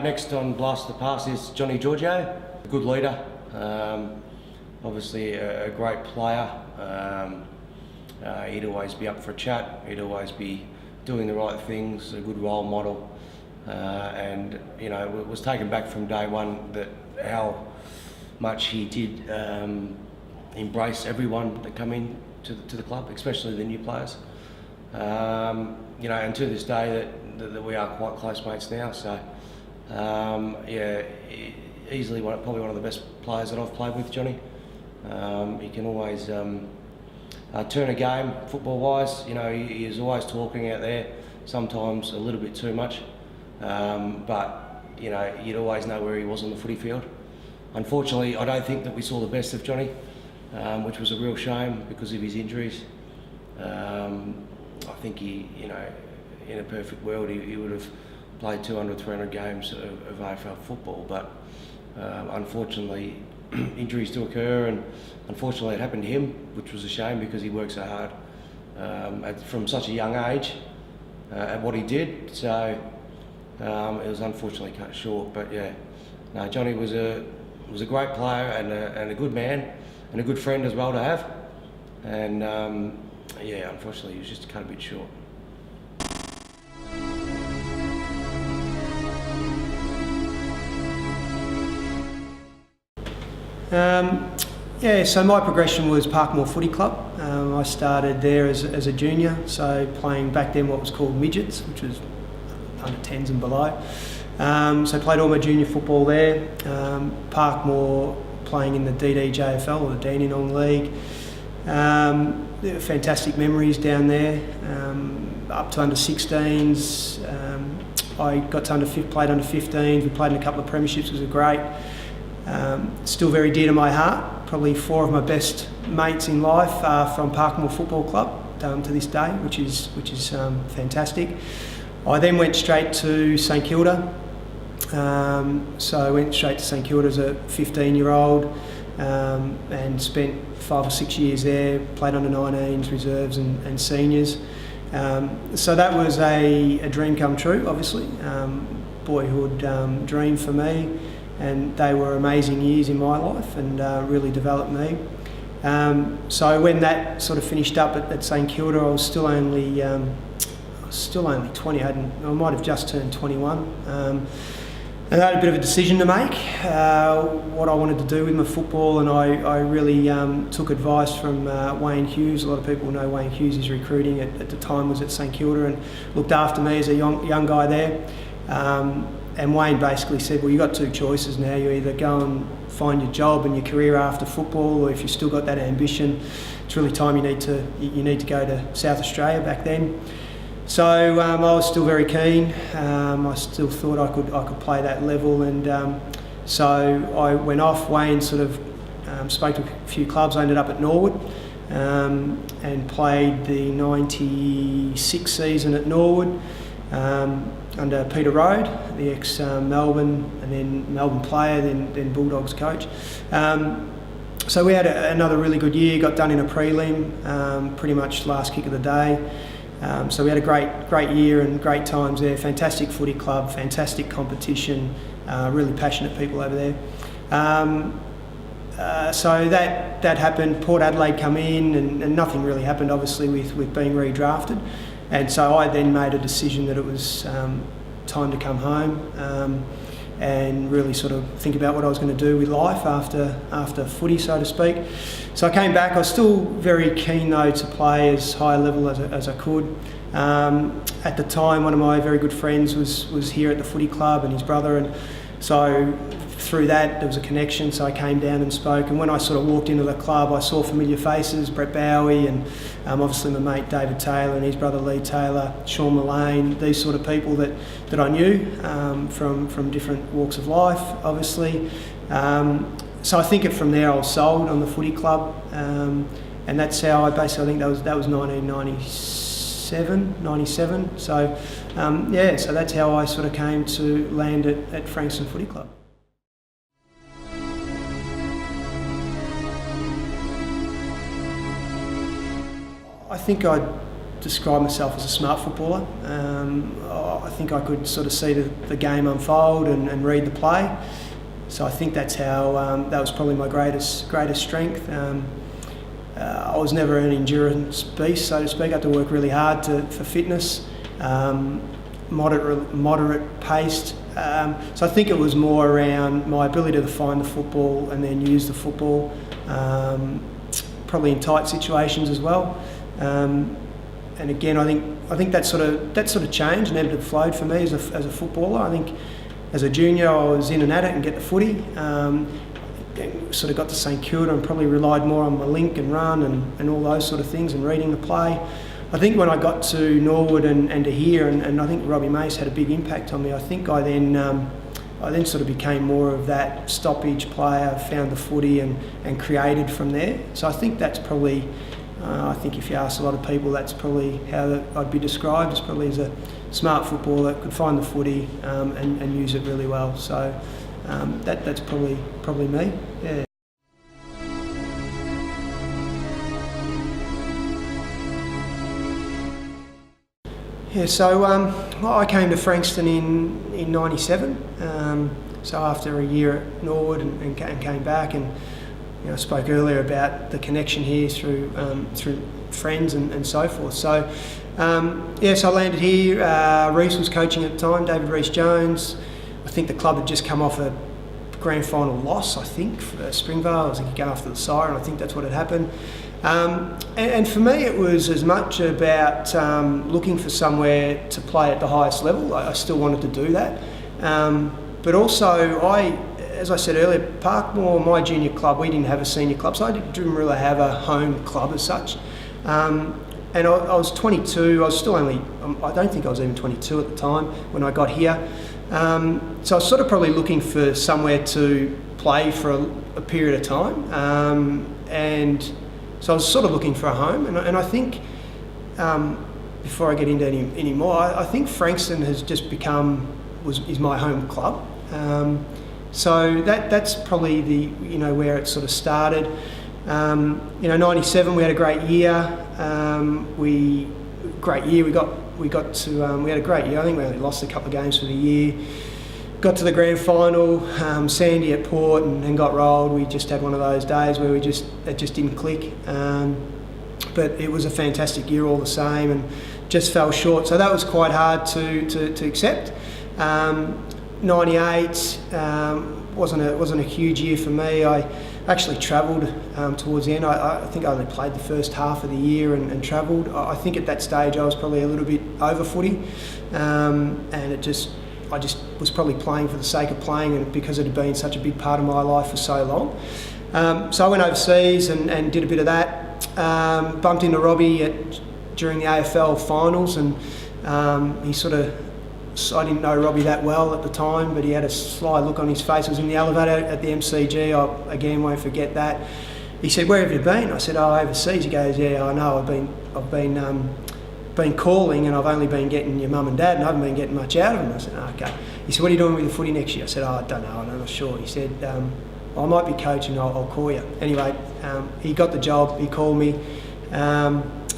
next on Blast of the Past is Georgiou, a good leader, obviously a great player. He'd always be up for a chat, he'd always be doing the right things, a good role model, and you know, it was taken back from day one that how much he did embrace everyone that come in to the club, especially the new players. You know, and to this day that we are quite close mates now. So yeah, easily probably one of the best players that I've played with, Johnny. He can always turn a game football-wise. You know, he is always talking out there, sometimes a little bit too much. But you know, you'd always know where he was on the footy field. Unfortunately, I don't think that we saw the best of Johnny, which was a real shame because of his injuries. I think he, you know, in a perfect world, he would have played 200, 300 games of AFL football, but unfortunately, injuries do occur, and unfortunately it happened to him, which was a shame because he worked so hard from such a young age at what he did. So it was unfortunately cut short. But yeah, no, Johnny was a great player and a good man and a good friend as well to have. And yeah, unfortunately, he was just cut a bit short. Yeah, so my progression was Parkmore Footy Club. I started there as a junior, so playing back then what was called midgets, which was under 10s and below. So played all my junior football there. Parkmore playing in the DDJFL, or the Dandenong League. Fantastic memories down there. Up to under 16s. I got to played under 15s. We played in a couple of premierships. It was great. Still very dear to my heart. Probably 4 of my best mates in life are from Parkmore Football Club to this day, which is fantastic. I then went straight to St. Kilda. So I went straight to St. Kilda as a 15-year-old and spent 5 or 6 years there. Played under 19s, reserves, and seniors. So that was a dream come true, obviously. Boyhood dream for me. And they were amazing years in my life and really developed me. So when that sort of finished up at St. Kilda, I was still only 20. I might have just turned 21. And I had a bit of a decision to make, what I wanted to do with my football, and I really took advice from Wayne Hughes. A lot of people know Wayne Hughes is recruiting at the time, was at St. Kilda, and looked after me as a young guy there. And Wayne basically said, well, you've got 2 choices now. You either go and find your job and your career after football, or if you've still got that ambition, it's really time you need to go to South Australia back then. So I was still very keen. I still thought I could play that level, and so I went off. Wayne sort of spoke to a few clubs. I ended up at Norwood and played the 96 season at Norwood. Under Peter Rode, the ex-Melbourne and then Melbourne player, then Bulldogs coach. So we had another really good year, got done in a prelim, pretty much last kick of the day. So we had a great year and great times there, fantastic footy club, fantastic competition, really passionate people over there. So that happened, Port Adelaide come in and nothing really happened obviously with being redrafted. And so I then made a decision that it was time to come home and really sort of think about what I was going to do with life after footy, so to speak. So I came back. I was still very keen though to play as high a level as I could. At the time, one of my very good friends was here at the footy club, and his brother, and so through that there was a connection, so I came down and spoke. And when I sort of walked into the club, I saw familiar faces, Brett Bowie and obviously my mate David Taylor and his brother Lee Taylor, Sean Mullane, these sort of people that I knew from different walks of life, obviously. So I think from there I was sold on the footy club, and that's how I basically, I think that was 1997. So yeah, so that's how I sort of came to land at Frankston Footy Club. I think I'd describe myself as a smart footballer. I think I could sort of see the game unfold and read the play. So I think that's how that was probably my greatest strength. I was never an endurance beast, so to speak. I had to work really hard for fitness, moderate paced. So I think it was more around my ability to find the football and then use the football, probably in tight situations as well. And again, I think that sort of changed and ebbed and flowed for me as a footballer. I think as a junior, I was in and at it and get the footy. Sort of got to St. Kilda and probably relied more on my link and run and all those sort of things and reading the play. I think when I got to Norwood and to here, and I think Robbie Mace had a big impact on me. I think I then sort of became more of that stoppage player, found the footy and created from there. So I think that's probably, I think if you ask a lot of people, that's probably how I'd be described, as probably as a smart footballer that could find the footy and use it really well. So that's probably me. Yeah. Yeah, so I came to Frankston in '97. So after a year at Norwood and came back, and I spoke earlier about the connection here through friends and so forth. So so I landed here. Reece was coaching at the time, David Rees-Jones. I think the club had just come off a grand final loss, I think, for Springvale. I was going after the Siren. I think that's what had happened. And for me, it was as much about looking for somewhere to play at the highest level. I still wanted to do that. But also, as I said earlier, Parkmore, my junior club, we didn't have a senior club, so I didn't really have a home club as such. And I was 22. I was still only, I don't think I was even 22 at the time when I got here. So I was sort of probably looking for somewhere to play for a period of time. And so I was sort of looking for a home. And I think, before I get into any more, I think Frankston has just is my home club. So that's probably where it sort of started. 97, we had a great year. We had a great year. I think we only lost a couple of games for the year. Got to the grand final, Sandy at Port, and got rolled. We just had one of those days where it just didn't click. But it was a fantastic year all the same, and just fell short. So that was quite hard to accept. 98 wasn't a huge year for me. I actually travelled towards the end. I think I only played the first half of the year and travelled. I think at that stage I was probably a little bit over footy, and I just was probably playing for the sake of playing, and because it had been such a big part of my life for so long. So I went overseas and did a bit of that. Bumped into Robbie during the AFL finals, and I didn't know Robbie that well at the time, but he had a sly look on his face. I was in the elevator at the MCG. I again won't forget that. He said, "Where have you been?" I said, "Oh, overseas." He goes, "Yeah, I know. I've been calling, and I've only been getting your mum and dad, and I haven't been getting much out of them." I said, "Oh, okay." He said, "What are you doing with the footy next year?" I said, "Oh, I don't know. I'm not sure." He said, "I might be coaching. I'll call you." Anyway, he got the job. He called me.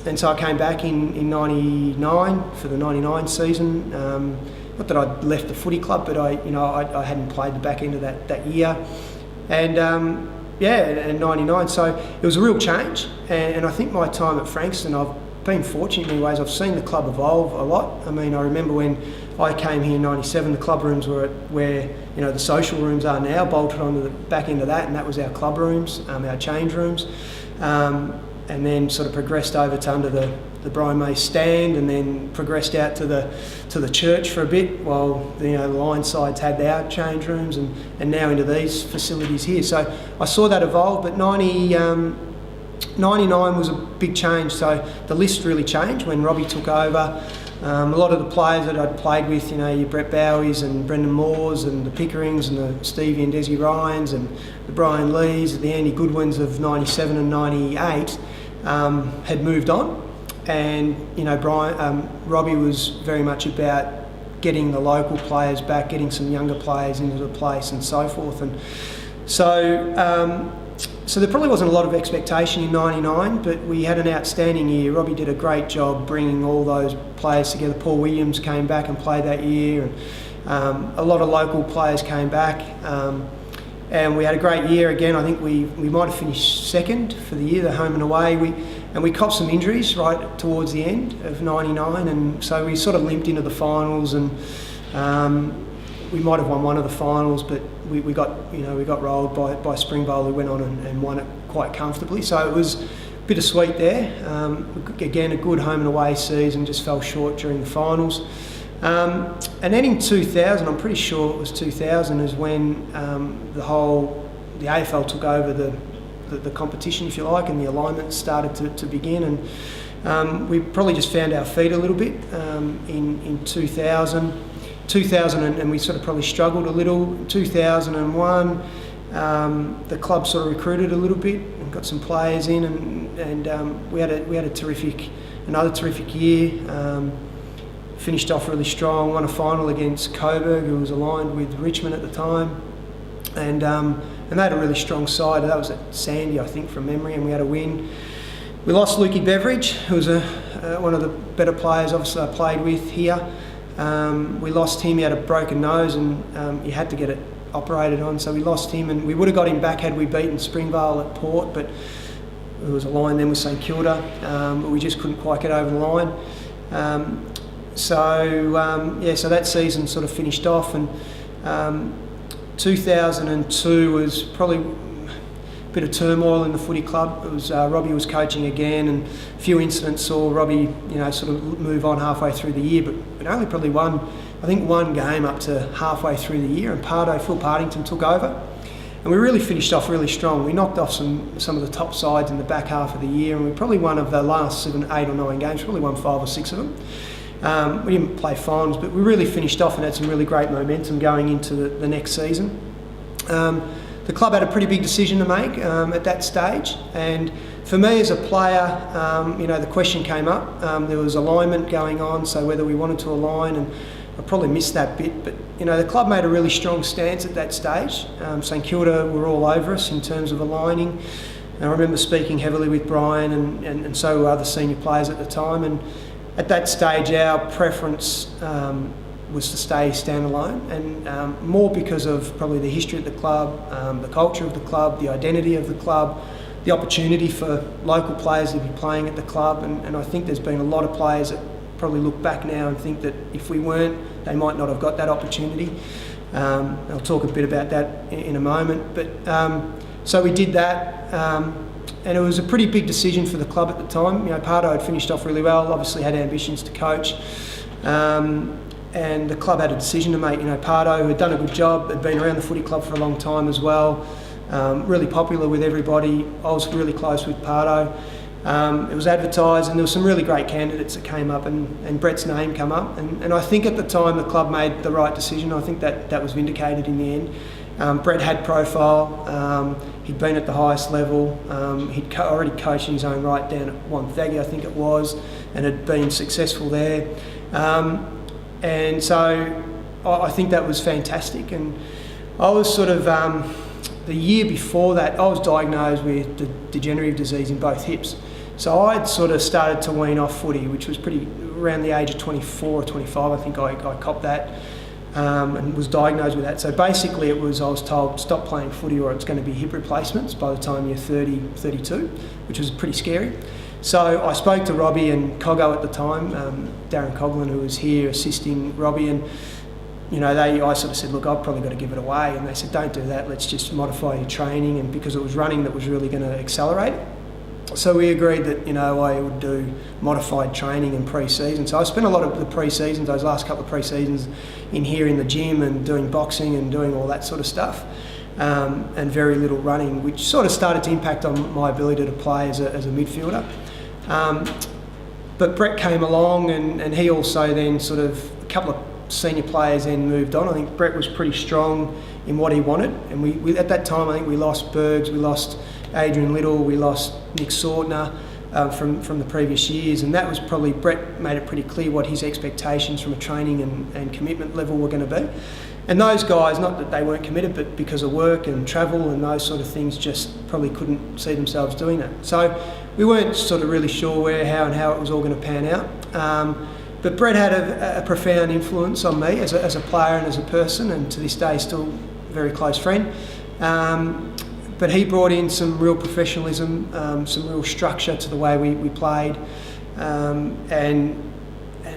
And so I came back in 99 for the 99 season. Not that I'd left the footy club, but I hadn't played the back end of that year. And in 99. So it was a real change. And I think my time at Frankston, I've been fortunate in many ways. I've seen the club evolve a lot. I mean, I remember when I came here in 97, the club rooms were where the social rooms are now, bolted onto the back end of that, and that was our club rooms, our change rooms. And then sort of progressed over to under the Brian May stand, and then progressed out to the church for a bit while the line sides had our change rooms, and now into these facilities here. So I saw that evolve, but 99 was a big change. So the list really changed when Robbie took over. A lot of the players that I'd played with, your Brett Bowies and Brendan Moores and the Pickerings and the Stevie and Desi Ryans and the Brian Lees, the Andy Goodwins of 97 and 98 had moved on. And Robbie was very much about getting the local players back, getting some younger players into the place and so forth. And so So there probably wasn't a lot of expectation in '99, but we had an outstanding year. Robbie did a great job bringing all those players together. Paul Williams came back and played that year, and a lot of local players came back. And we had a great year again. I think we might have finished second for the year, the home and away. We copped some injuries right towards the end of '99, and so we sort of limped into the finals, and we might have won one of the finals, but we got rolled by Springvale, who went on and won it quite comfortably. So it was bittersweet there. Again, a good home and away season, just fell short during the finals. And then in 2000, I'm pretty sure it was 2000, is when the AFL took over the competition, if you like, and the alignment started to begin. And we probably just found our feet a little bit in 2000. 2000, and we sort of probably struggled a little. 2001, the club sort of recruited a little bit and got some players in, and we had another terrific year. Finished off really strong, won a final against Coburg, who was aligned with Richmond at the time, and they had a really strong side. That was at Sandy, I think, from memory, and we had a win. We lost Lukey Beveridge, who was one of the better players, obviously, I played with here. We lost him. He had a broken nose, and he had to get it operated on, so we lost him, and we would have got him back had we beaten Springvale at Port, but it was a line then with St Kilda, but we just couldn't quite get over the line. So that season sort of finished off, and 2002 was probably a bit of turmoil in the footy club. It was Robbie was coaching again, and a few incidents saw Robbie, sort of move on halfway through the year, but it only probably won, I think, one game up to halfway through the year, and Phil Partington took over. And we really finished off really strong. We knocked off some of the top sides in the back half of the year, and we probably won of the last 7, 8 or 9 games, probably won 5 or 6 of them. We didn't play finals, but we really finished off and had some really great momentum going into the next season. The club had a pretty big decision to make at that stage, and for me as a player, the question came up. There was alignment going on, so whether we wanted to align, and I probably missed that bit, but the club made a really strong stance at that stage. St Kilda were all over us in terms of aligning. And I remember speaking heavily with Brian and so were other senior players at the time, and at that stage our preference was to stay standalone, and more because of probably the history of the club, the culture of the club, the identity of the club, the opportunity for local players to be playing at the club, and I think there's been a lot of players that probably look back now and think that if we weren't, they might not have got that opportunity. I'll talk a bit about that in a moment, but so we did that, and it was a pretty big decision for the club at the time. Pardo had finished off really well, obviously had ambitions to coach, and the club had a decision to make. Pardo, who had done a good job, had been around the footy club for a long time as well, really popular with everybody. I was really close with Pardo. It was advertised, and there were some really great candidates that came up, and Brett's name came up, and I think at the time the club made the right decision. I think that was vindicated in the end. Brett had profile, he'd been at the highest level, he'd already coached in his own right down at Wonthaggi, I think it was, and had been successful there. And so I think that was fantastic, and I was sort of, the year before that, I was diagnosed with degenerative disease in both hips. So I'd sort of started to wean off footy, which was pretty around the age of 24 or 25, I think I copped that, and was diagnosed with that. So basically I was told, stop playing footy or it's going to be hip replacements by the time you're 30, 32, which was pretty scary. So I spoke to Robbie and Coggo at the time, Darren Coughlin, who was here assisting Robbie, and I sort of said, look, I've probably got to give it away. And they said, don't do that, let's just modify your training. And because it was running that was really going to accelerate it. So we agreed that, I would do modified training in pre-season. So I spent a lot of the pre-seasons, those last couple of pre-seasons, in here in the gym and doing boxing and doing all that sort of stuff. And very little running, which sort of started to impact on my ability to play as a midfielder. But Brett came along, and he also then sort of, a couple of senior players then moved on. I think Brett was pretty strong in what he wanted, and we at that time I think we lost Bergs, we lost Adrian Little, we lost Nick Sortner from the previous years, and that was probably, Brett made it pretty clear what his expectations from a training and commitment level were going to be. And those guys, not that they weren't committed, but because of work and travel and those sort of things, just probably couldn't see themselves doing that. So we weren't sort of really sure where, how it was all going to pan out. But Brett had a profound influence on me as a player and as a person, and to this day still a very close friend. But he brought in some real professionalism, some real structure to the way we played, and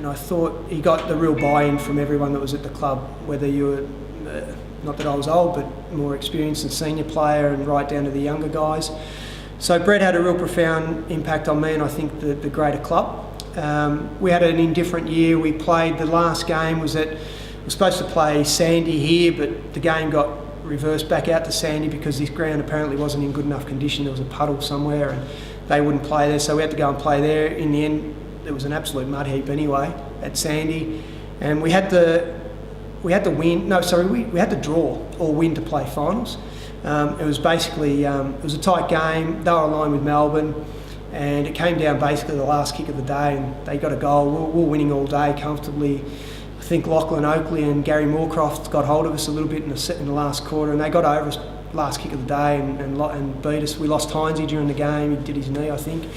I thought he got the real buy-in from everyone that was at the club, whether you were, not that I was old, but more experienced and senior player, and right down to the younger guys. So Brett had a real profound impact on me, and I think the greater club. We had an indifferent year. We played, the last game was we were supposed to play Sandy here, but the game got reversed back out to Sandy because this ground apparently wasn't in good enough condition. There was a puddle somewhere and they wouldn't play there, so we had to go and play there. In the end, there was an absolute mud heap anyway at Sandy, and we had to win. No, sorry, we had to draw or win to play finals. It was basically it was a tight game. They were aligned with Melbourne, and it came down basically the last kick of the day, and they got a goal. We were winning all day comfortably. I think Lachlan Oakley and Gary Moorcroft got hold of us a little bit in the last quarter, and they got over us last kick of the day and beat us. We lost Heinze during the game. He did his knee, I think.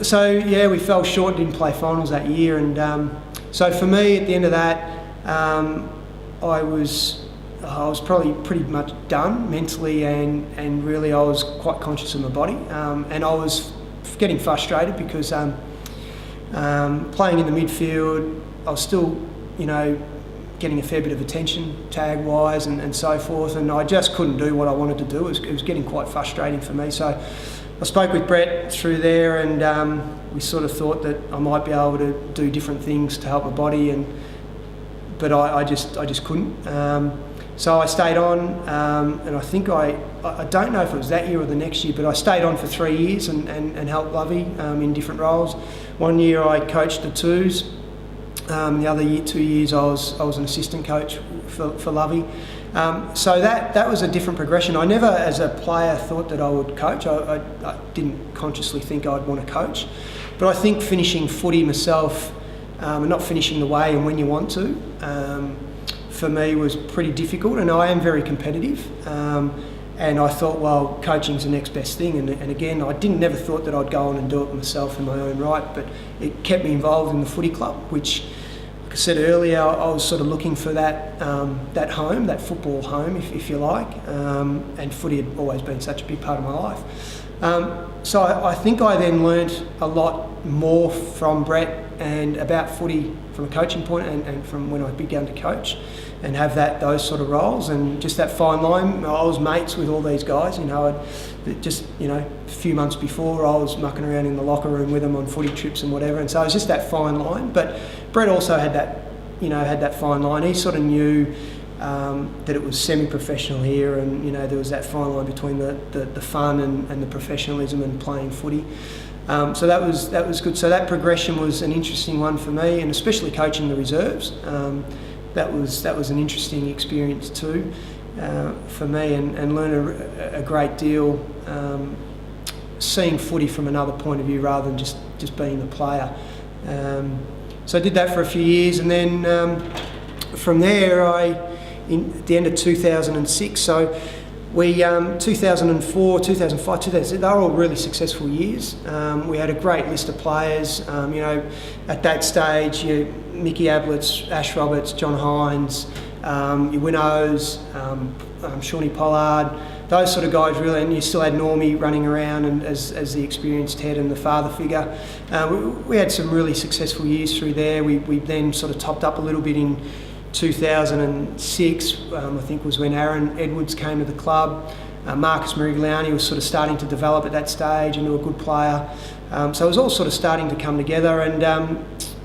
So yeah, we fell short, didn't play finals that year, and so for me at the end of that, I was probably pretty much done mentally, and really I was quite conscious of my body, and I was getting frustrated because playing in the midfield, I was still, getting a fair bit of attention tag-wise and so forth, and I just couldn't do what I wanted to do. It was getting quite frustrating for me. So I spoke with Brett through there, and we sort of thought that I might be able to do different things to help my body, but I just couldn't. So I stayed on, and I think I don't know if it was that year or the next year, but I stayed on for 3 years and helped Lovey in different roles. 1 year I coached the twos. The other 2 years I was an assistant coach for Lovey. So that was a different progression. I never, as a player, thought that I would coach. I didn't consciously think I'd want to coach. But I think finishing footy myself, and not finishing the way and when you want to, for me was pretty difficult, and I am very competitive. And I thought, well, coaching's the next best thing. And again, I never thought that I'd go on and do it myself in my own right, but it kept me involved in the footy club, which, like I said earlier, I was sort of looking for that home, that football home, if you like. And footy had always been such a big part of my life. So I think I then learnt a lot more from Brett and about footy from a coaching point, and from when I began to coach and have those sort of roles, and just that fine line. I was mates with all these guys, a few months before I was mucking around in the locker room with them on footy trips and whatever, and so it was just that fine line. But Brett also had that fine line. He sort of knew that it was semi-professional here, and there was that fine line between the fun and the professionalism and playing footy. So that was good. So that progression was an interesting one for me, and especially coaching the reserves. That was an interesting experience too for me, and learn a great deal, seeing footy from another point of view rather than just being the player. So I did that for a few years, and then from there at the end of 2006, so we 2004, 2005, 2006, they were all really successful years. We had a great list of players. At that stage, Mickey Ablett, Ash Roberts, John Hines, your Winnows, Shawnee Pollard, those sort of guys really, and you still had Normie running around and as the experienced head and the father figure. We had some really successful years through there. We then sort of topped up a little bit in 2006, I think, was when Aaron Edwards came to the club. Marcus Marigliani was sort of starting to develop at that stage into a good player. So it was all sort of starting to come together, and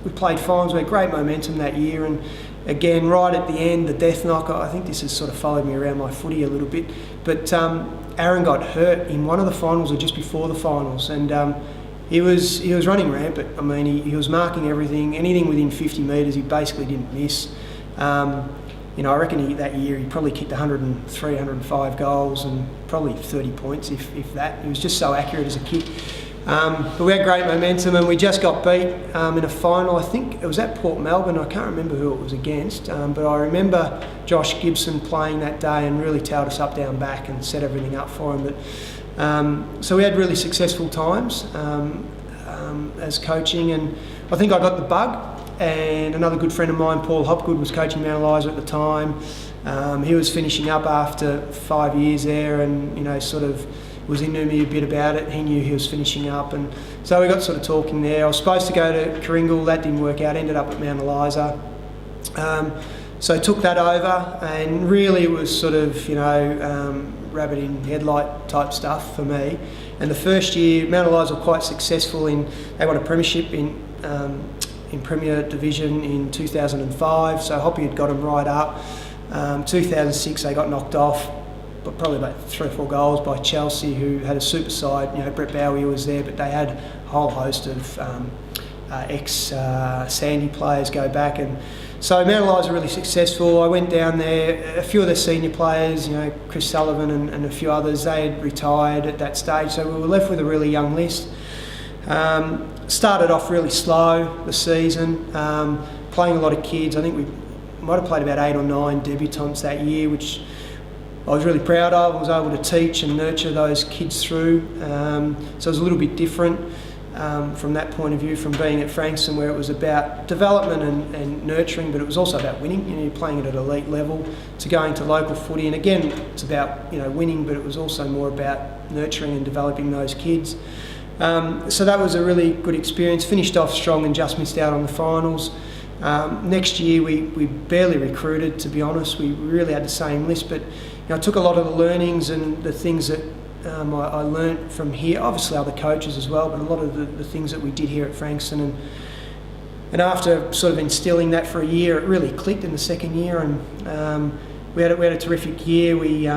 we played finals. We had great momentum that year, and again, right at the end, the death knock. I think this has sort of followed me around my footy a little bit, but Aaron got hurt in one of the finals or just before the finals, and he was running rampant. I mean, he was marking anything within 50 metres, he basically didn't miss. I reckon that year he probably kicked 103, 105 goals and probably 30 points, if that. He was just so accurate as a kick. But we had great momentum, and we just got beat in a final. I think it was at Port Melbourne. I can't remember who it was against, but I remember Josh Gibson playing that day and really tailed us up, down, back and set everything up for him. But so we had really successful times as coaching, and I think I got the bug. And another good friend of mine, Paul Hopgood, was coaching Mount.ELIZA at the time. He was finishing up after 5 years there, and sort of was into me a bit about it. He knew he was finishing up, and so we got sort of talking there. I was supposed to go to Kooringal, that didn't work out, ended up at Mount.ELIZA. So I took that over, and really it was sort of, rabbit in headlight type stuff for me. And the first year, Mount.ELIZA were quite successful they won a premiership in Premier Division in 2005, so Hoppy had got them right up. 2006 they got knocked off, but probably about 3 or 4 goals by Chelsea, who had a super side. Brett Bowie was there, but they had a whole host of ex-Sandy players go back, and so Mount.ELIZA were really successful. I went down there. A few of the senior players, Chris Sullivan and a few others, they had retired at that stage, so we were left with a really young list. Started off really slow the season, playing a lot of kids. I think we might have played about 8 or 9 debutants that year, which I was really proud of. I was able to teach and nurture those kids through. So it was a little bit different from that point of view, from being at Frankston, where it was about development and nurturing, but it was also about winning. You're playing it at elite level, to going to local footy, and again it's about winning, but it was also more about nurturing and developing those kids. So that was a really good experience. Finished off strong and just missed out on the finals. Next year we barely recruited, to be honest. We really had the same list, but I took a lot of the learnings and the things that I learnt from here, obviously other coaches as well, but a lot of the things that we did here at Frankston. And after sort of instilling that for a year, it really clicked in the second year, and we had a terrific year. We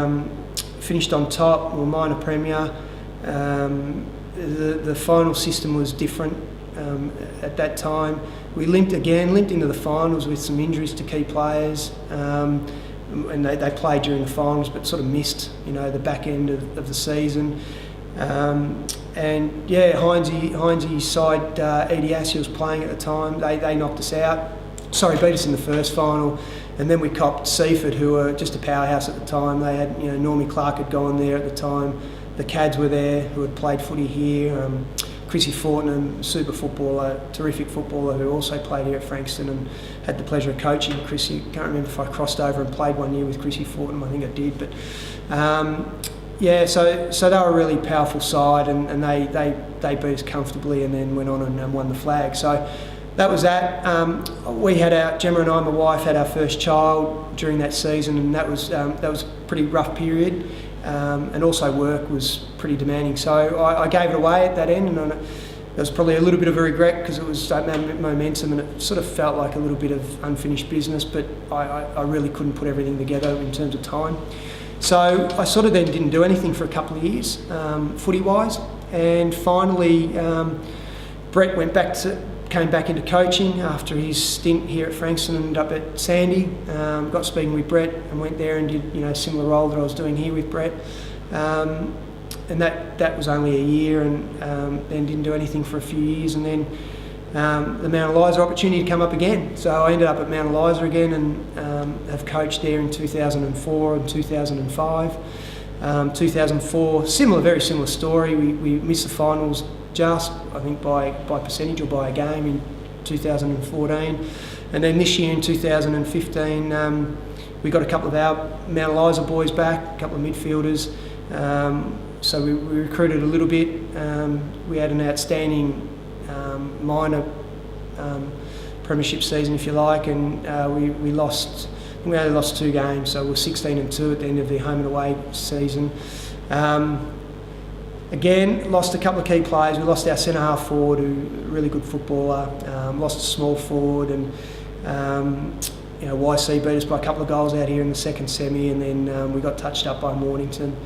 finished on top, we were minor premier. The final system was different at that time. We limped into the finals with some injuries to key players, and they played during the finals, but sort of missed, the back end of the season. And yeah, Heinze's side, Ediassi was playing at the time. They knocked us out. Beat us in the first final, and then we copped Seaford, who were just a powerhouse at the time. They had, Normie Clark had gone there at the time. The Cads were there, who had played footy here. Chrissy Fortnum, super footballer, terrific footballer, who also played here at Frankston, and had the pleasure of coaching Chrissy. Can't remember if I crossed over and played one year with Chrissy Fortnum. I think I did, but so they were a really powerful side, and they beat us comfortably, and then went on and won the flag. So that was that. We had Gemma and I, my wife, had our first child during that season, and that was a pretty rough period. And also work was pretty demanding, so I gave it away at that end, and there was probably a little bit of a regret, because it was momentum, and it sort of felt like a little bit of unfinished business, but I really couldn't put everything together in terms of time. So I sort of then didn't do anything for a couple of years, footy-wise, and finally Brett came back into coaching after his stint here at Frankston, and ended up at Sandy. Got speaking with Brett and went there and did a similar role that I was doing here with Brett, and that was only a year, and then didn't do anything for a few years, and then the Mount.ELIZA opportunity to come up again. So I ended up at Mount.ELIZA again, and have coached there in 2004 and 2005. 2004, very similar story. We missed the finals just, I think, by percentage or by a game in 2014. And then this year in 2015, we got a couple of our Mount.ELIZA boys back, a couple of midfielders. So we recruited a little bit. We had an outstanding minor premiership season, if you like, and we lost. We only lost 2 games, so we were 16-2 at the end of the home and away season. Again, lost a couple of key players. We lost our centre half forward, who was a really good footballer. Lost a small forward, and YC beat us by a couple of goals out here in the second semi, and then we got touched up by Mornington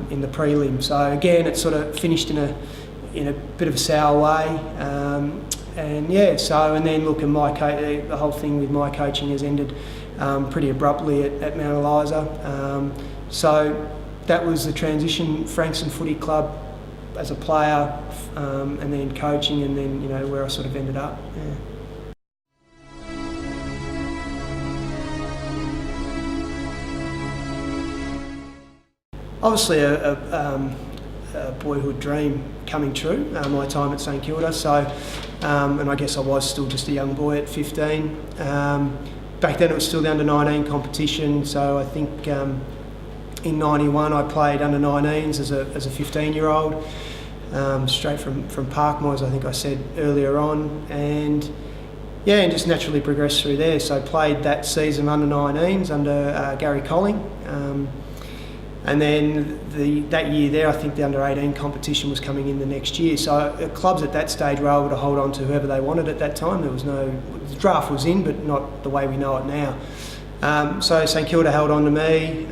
in the prelim. So again, it sort of finished in a bit of a sour way. And then look, the whole thing with my coaching has ended pretty abruptly at Mount.ELIZA. So that was the transition. Frankston Footy Club as a player, and then coaching, and then where I sort of ended up. Yeah. Obviously, a boyhood dream coming true. My time at St Kilda, so and I guess I was still just a young boy at 15. Back then, it was still the under-19 competition. So I think in '91 I played under-19s as a 15-year-old, straight from Parkmoors, I think I said earlier on, and just naturally progressed through there. So I played that season under-19s under Gary Colling. And then that year there, I think the under-18 competition was coming in the next year. So clubs at that stage were able to hold on to whoever they wanted at that time. The draft was in, but not the way we know it now. So St Kilda held on to me.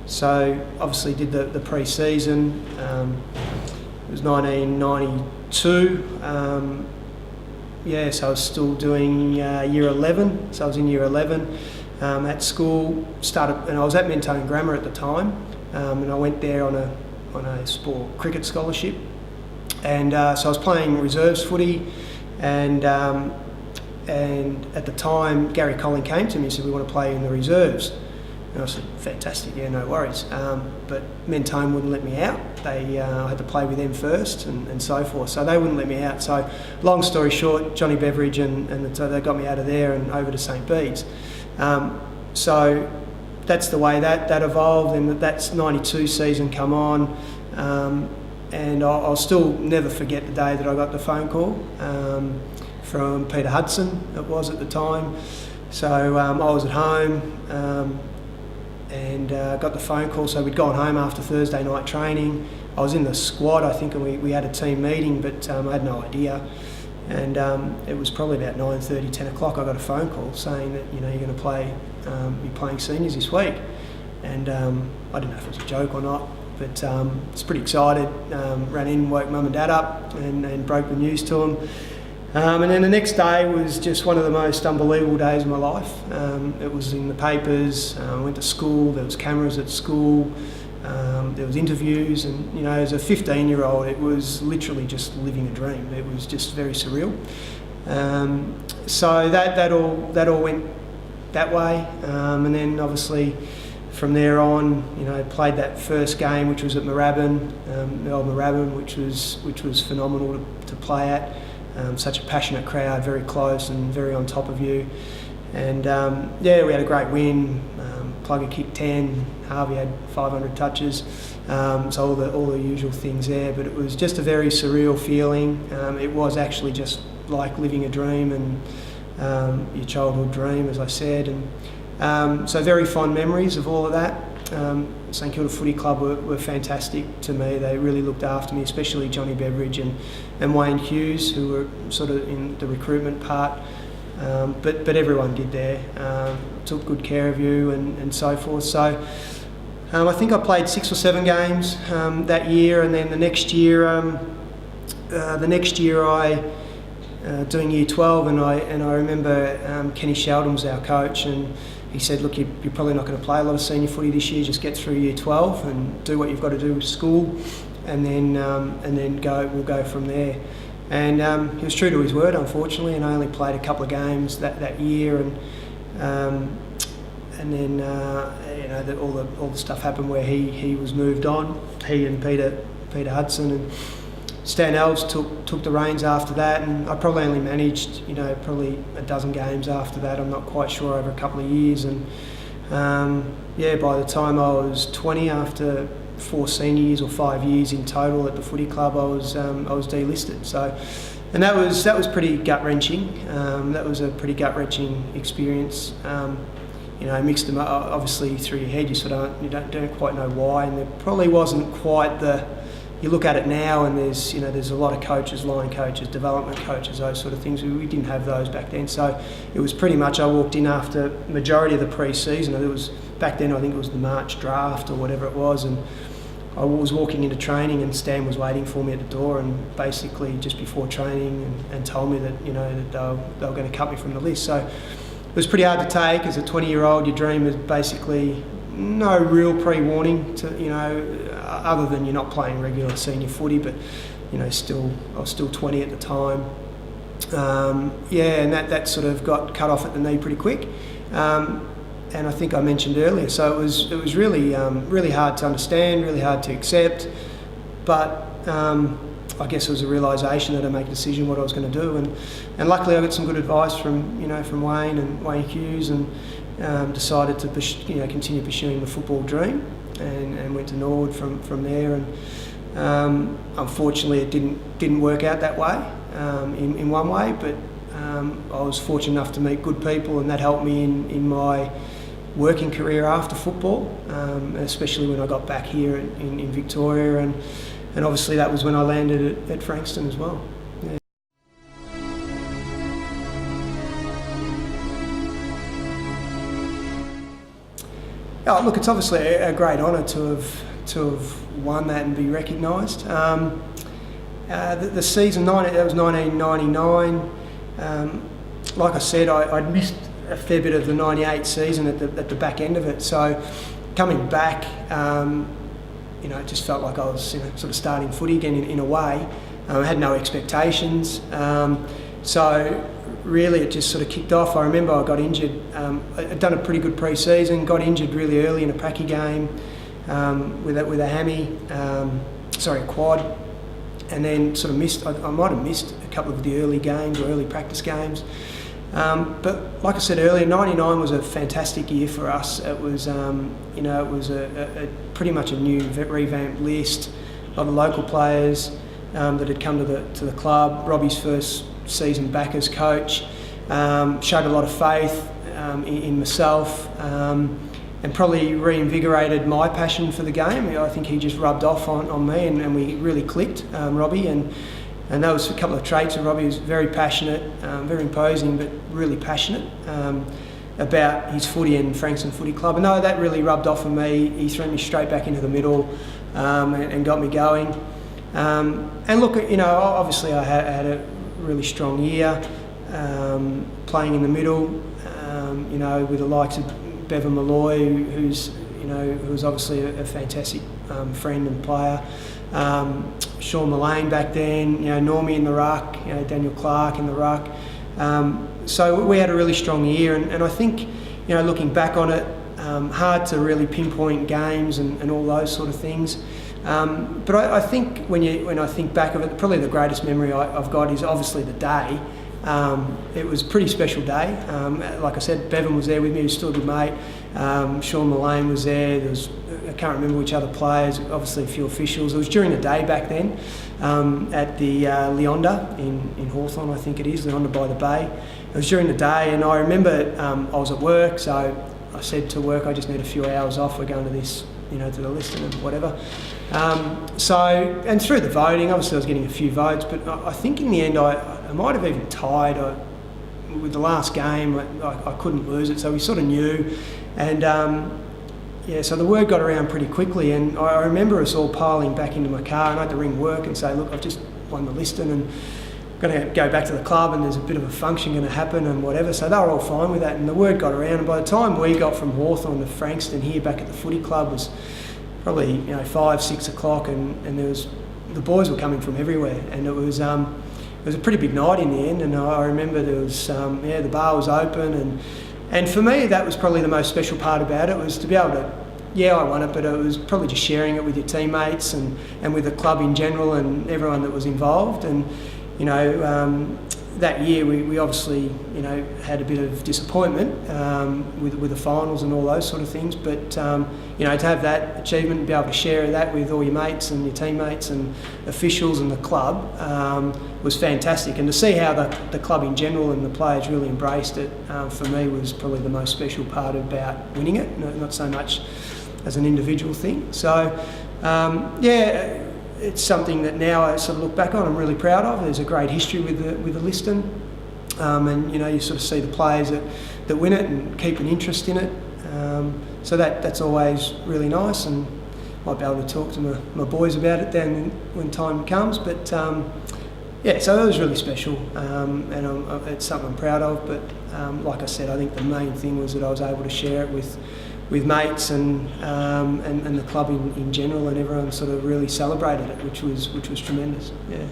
So obviously did the pre-season. It was 1992. So I was still doing year 11. So I was in year 11. At school, and I was at Mentone Grammar at the time, and I went there on a sport cricket scholarship, and so I was playing reserves footy, and at the time Gary Colling came to me and said, "We want to play in the reserves," and I said, "Fantastic, yeah, no worries." But Mentone wouldn't let me out. I had to play with them first, and so forth. So they wouldn't let me out. So long story short, Johnny Beveridge so they got me out of there and over to St Bede's. So that's the way that evolved, and that's '92 season come on, and I'll still never forget the day that I got the phone call from Peter Hudson, it was at the time. So I was at home and got the phone call. So we'd gone home after Thursday night training. I was in the squad, I think, and we had a team meeting, but I had no idea. And it was probably about 9:30, 10 o'clock. I got a phone call saying that you're going to be playing seniors this week, and I didn't know if it was a joke or not, but I was pretty excited. Ran in, woke mum and dad up, and broke the news to them. And then the next day was just one of the most unbelievable days of my life. It was in the papers. I went to school. There was cameras at school. There was interviews, and as a 15-year-old, it was literally just living a dream. It was just very surreal. So that all went that way, and then obviously from there on, played that first game, which was at Moorabbin, the old Moorabbin, which was phenomenal to play at. Such a passionate crowd, very close and very on top of you. And we had a great win. Plugger kicked 10, Harvey had 500 touches, so all the usual things there. But it was just a very surreal feeling. It was actually just like living a dream, and your childhood dream, as I said. And so very fond memories of all of that. St Kilda Footy Club were fantastic to me. They really looked after me, especially Johnny Beveridge and Wayne Hughes, who were sort of in the recruitment part. But everyone did there, took good care of you and so forth. So I think I played 6 or 7 games that year, and then the next year I doing year 12, and I remember Kenny Sheldon was our coach, and he said, "Look, you're probably not going to play a lot of senior footy this year. Just get through year 12 and do what you've got to do with school, and then we'll go from there." And he was true to his word, unfortunately, and I only played a couple of games that year, and then all the stuff happened where he was moved on. He and Peter Hudson and Stan Elves took the reins after that, and I probably only managed probably a dozen games after that. I'm not quite sure, over a couple of years, and by the time I was 20, after 4 senior years or 5 years in total at the footy club, I was delisted. So, and that was pretty gut wrenching. That was a pretty gut wrenching experience. Mixed them up, obviously through your head. You don't quite know why, and there probably wasn't quite the. You look at it now, and there's a lot of coaches, line coaches, development coaches, those sort of things. We didn't have those back then, so it was pretty much. I walked in after majority of the pre-season. It was back then. I think it was the March draft or whatever it was, and I was walking into training, and Stan was waiting for me at the door, and basically just before training, and told me that that they were going to cut me from the list. So it was pretty hard to take as a 20-year-old. Your dream is basically no real pre-warning to, other than you're not playing regular senior footy, but I was still 20 at the time. And that sort of got cut off at the knee pretty quick. And I think I mentioned earlier, so it was really really hard to understand, really hard to accept, but I guess it was a realisation that I make a decision what I was going to do, and luckily I got some good advice from Wayne Hughes, and decided to continue pursuing the football dream, and went to Norwood from there, and unfortunately it didn't work out that way in one way, but I was fortunate enough to meet good people, and that helped me in my working career after football, especially when I got back here in Victoria, and obviously that was when I landed at Frankston as well. Yeah. Oh, look, it's obviously a great honour to have won that and be recognised. The season, that was 1999. Like I said, I'd missed a fair bit of the 98 season at the back end of it. So coming back, it just felt like I was sort of starting footy again in a way. I had no expectations. So really it just sort of kicked off. I remember I got injured. I'd done a pretty good pre-season, got injured really early in a pracky game with a hammy, a quad. And then sort of missed, I might have missed a couple of the early games or early practice games. But like I said earlier, 99 was a fantastic year for us. It was, it was a pretty much a new revamped list. A lot of local players that had come to the club. Robbie's first season back as coach showed a lot of faith in myself. And probably reinvigorated my passion for the game. I think he just rubbed off on me, and we really clicked, Robbie, and that was a couple of traits of Robbie. He was very passionate, very imposing, but really passionate about his footy and Frankston Footy Club. And no, that really rubbed off on me. He threw me straight back into the middle and got me going. And look, obviously I had a really strong year playing in the middle, with the likes of Bevan Malloy, who was obviously a fantastic friend and player. Sean Mullane back then, Normie in the ruck, Daniel Clark in the ruck. So we had a really strong year, and I think, looking back on it, hard to really pinpoint games and all those sort of things. But I think when I think back of it, probably the greatest memory I've got is obviously the day. It was a pretty special day. Like I said, Bevan was there with me, he was still a good mate. Sean Mullane was there. I can't remember which other players, obviously a few officials. It was during the day back then at the Leonda in Hawthorn, I think it is, Leonda by the Bay. It was during the day, and I remember I was at work, so I said to work, I just need a few hours off, we're going to this, to the Liston and whatever. And through the voting, obviously I was getting a few votes, but I think in the end I might have even tied with the last game. I couldn't lose it, so we sort of knew. And so the word got around pretty quickly, and I remember us all piling back into my car, and I had to ring work and say, look, I've just won the Liston and going to go back to the club, and there's a bit of a function going to happen and whatever. So they were all fine with that, and the word got around, and by the time we got from Hawthorn to Frankston here back at the footy club was probably 5, 6 o'clock, and there was, the boys were coming from everywhere, and it was a pretty big night in the end. And I remember there was the bar was open, and for me that was probably the most special part about it, was to be able to, I won it, but it was probably just sharing it with your teammates and with the club in general and everyone that was involved. And that year we obviously had a bit of disappointment with the finals and all those sort of things, but to have that achievement and be able to share that with all your mates and your teammates and officials and the club was fantastic. And to see how the club in general and the players really embraced it, for me was probably the most special part about winning it, not so much as an individual thing. So it's something that now I sort of look back on, I'm really proud of. There's a great history with the Liston, and you sort of see the players that win it and keep an interest in it. So that's always really nice, and might be able to talk to my boys about it then when time comes. But so that was really special, and it's something I'm proud of. But like I said, I think the main thing was that I was able to share it with with mates and the club in general, and everyone sort of really celebrated it, which was tremendous. Yeah.